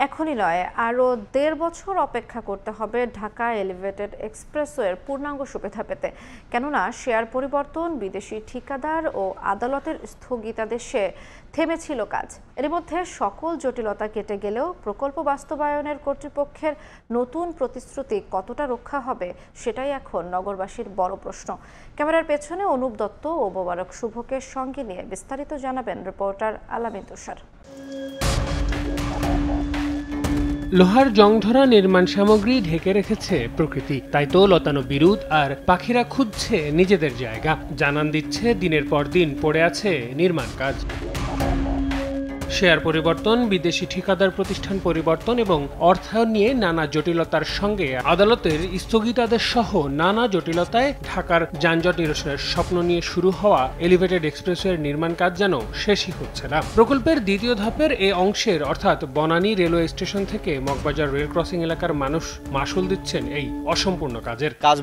এখনই নয়, আরও ১.৫ বছর অপেক্ষা করতে হবে ঢাকা এলিভেটেড এক্সপ্রেসওয়ের পূর্ণাঙ্গ সুবিধা পেতে। কেননা শেয়ার পরিবর্তন, বিদেশি ঠিকাদার ও আদালতের স্থগিতাদেশে থেমেছিল কাজ। এর মধ্যে সকল জটিলতা কেটে গেলেও প্রকল্প বাস্তবায়নের কর্তৃপক্ষের নতুন প্রতিশ্রুতি কতটা রক্ষা হবে সেটাই এখন নগরবাসীর বড় প্রশ্ন। ক্যামেরার পেছনে অনুপ দত্ত ও মোবারক শুভকে সঙ্গে নিয়ে বিস্তারিত জানাবেন রিপোর্টার আলামিন তুষার। লোহার জংধরা নির্মাণ সামগ্রী ঢেকে রেখেছে প্রকৃতি, তাই তো লতানো বিরুৎ আর পাখিরা খুঁজছে নিজেদের জায়গা। জানান দিচ্ছে দিনের পর দিন পড়ে আছে নির্মাণ কাজ। শেয়ার পরিবর্তন, বিদেশি ঠিকাদার প্রতিষ্ঠান পরিবর্তন এবং অর্থায়ন নিয়ে নানা জটিলতার সঙ্গে আদালতের স্থগিতাদেশ সহ নানা জটিলতায় ঢাকার যানজট নিরসনের স্বপ্ন নিয়ে শুরু হওয়া এলিভেটেড এক্সপ্রেসওয়ের নির্মাণ কাজ যেন শেষই হচ্ছে না। প্রকল্পের দ্বিতীয় ধাপের এ অংশের অর্থাৎ বনানী রেলওয়ে স্টেশন থেকে মগবাজার রেল ক্রসিং এলাকার মানুষ মাশুল দিচ্ছেন এই অসম্পূর্ণ কাজের। কাজ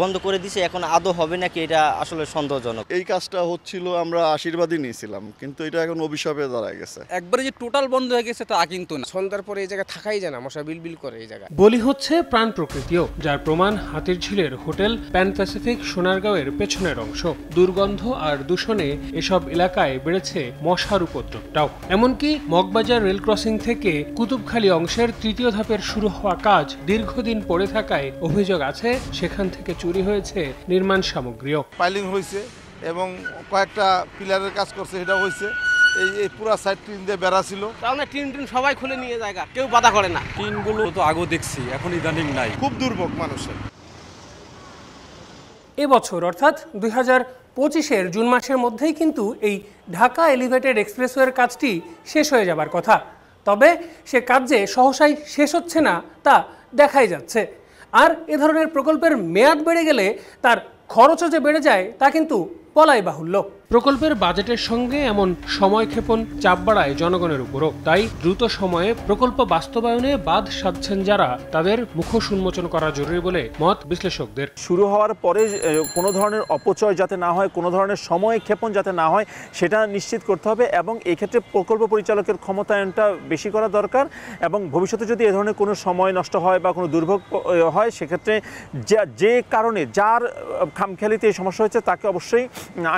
বন্ধ করে দিছে, এখন আদৌ হবে নাকি এটা আসলে সন্দেহজনক। এই কাজটা হচ্ছিল, আমরা আশীর্বাদই নিয়েছিলাম, কিন্তু এটা এখন অভিশাপে দাঁড়ায় গেছে। একবারে যে টোটাল বন্ধ হয়ে গেছে তা কিন্তু না। সন্ধ্যার পরে এই জায়গা থাকাই যায় না, মশা বিল করে এই জায়গা। বলি হচ্ছে প্রাণ প্রকৃতিও, যার প্রমাণ হাতিরঝিলের হোটেল প্যান প্যাসিফিক সোনারগাঁওয়ের পেছনের অংশ। দুর্গন্ধ আর দূষণে এসব এলাকায় বেড়েছে মশার উপদ্রবটাও। এমনকি মগবাজার রেল ক্রসিং থেকে কুতুবখালী অংশের তৃতীয় ধাপের শুরু হওয়া কাজ দীর্ঘদিন পড়ে থাকায় অভিযোগ আছে সেখান থেকে চুরি হয়েছে নির্মাণ সামগ্রীও। পাইলিং হয়েছে এবং কয়েকটা পিলারের কাজ করছে, এটা হয়েছে। এই পুরা সাইড টিন দিয়ে বেড়া ছিল, তাহলে টিন সবাই খুলে নিয়ে জায়গা, কেউ বাধা করে না। টিনগুলো তো আগেও দেখছি, এখন ইদানিং নাই। খুব দুর্ভোগ মানুষের। এবছর অর্থাৎ 2025-এর জুন মাসের মধ্যেই কিন্তু এই ঢাকা এলিভেটেড এক্সপ্রেসওয়ের কাজটি শেষ হয়ে যাবার কথা। তবে সে কাজ যে সহসাই শেষ হচ্ছে না তা দেখাই যাচ্ছে। আর এ ধরনের প্রকল্পের মেয়াদ বেড়ে গেলে তার খরচও যে বেড়ে যায় তা কিন্তু বলাই বাহুল্য। প্রকল্পের বাজেটের সঙ্গে এমন সময়ক্ষেপণ চাপ বাড়ায় জনগণের উপরও। তাই দ্রুত সময়ে প্রকল্প বাস্তবায়নে বাধ সাধছেন যারা, তাদের মুখোশ উন্মোচন করা জরুরি বলে মত বিশ্লেষকদের। শুরু হওয়ার পরে কোনো ধরনের অপচয় যাতে না হয়, কোনো ধরনের সময়ক্ষেপণ যাতে না হয় সেটা নিশ্চিত করতে হবে এবং এই ক্ষেত্রে প্রকল্প পরিচালকের ক্ষমতায়নটা বেশি করা দরকার। এবং ভবিষ্যতে যদি এ ধরনের কোনো সময় নষ্ট হয় বা কোনো দুর্ভোগ হয় সেক্ষেত্রে যে কারণে যার খামখেয়ালিতে এই সমস্যা হচ্ছে তাকে অবশ্যই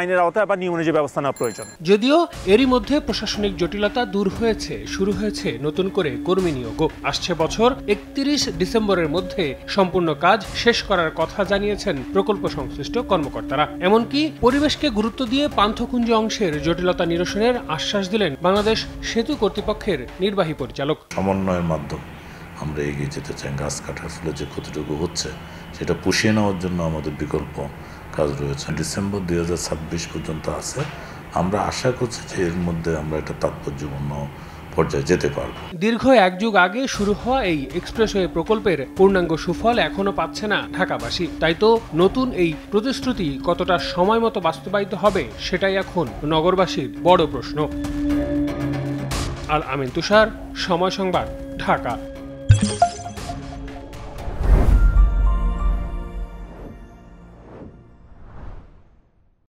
আইনের আওতায় বা নিয়ম অনুযায়ী ব্যবস্থা নেওয়া প্রয়োজন। যদিও এরই মধ্যে প্রশাসনিক জটিলতা দূর হয়েছে, শুরু হয়েছে নতুন করে কর্মী নিয়োগও। আসছে বছর 31 ডিসেম্বরের মধ্যে সম্পূর্ণ কাজ শেষ করার কথা জানিয়েছেন প্রকল্প সংশ্লিষ্ট কর্মকর্তারা। এমনকি পরিবেশকে গুরুত্ব দিয়ে পান্থকুঞ্জ অংশের জটিলতা নিরসনের আশ্বাস দিলেন বাংলাদেশ সেতু কর্তৃপক্ষের নির্বাহী পরিচালক। সমন্বয়ের মাধ্যমে আমরা এগিয়ে যেতে চাই। গাছ কাটার ফলে যে ক্ষতিটুকু হচ্ছে সেটা পুষিয়ে নেওয়ার জন্য আমাদের বিকল্প কাজ রয়েছে। ডিসেম্বর 2026 পর্যন্ত আছে। আমরা আশা করছি যে এর মধ্যে আমরা একটা তাৎপর্যপূর্ণ পর্যায়ে যেতে পারব। দীর্ঘ এক যুগ আগে শুরু হওয়া এই এক্সপ্রেসওয়ে প্রকল্পের পূর্ণাঙ্গ সুফল এখনো পাচ্ছে না ঢাকাবাসী। তাই তো নতুন এই প্রতিশ্রুতি কতটা সময় মতো বাস্তবায়িত হবে সেটাই এখন নগরবাসীর বড় প্রশ্ন। আল আমিন তুষার, সময় সংবাদ, ঢাকা।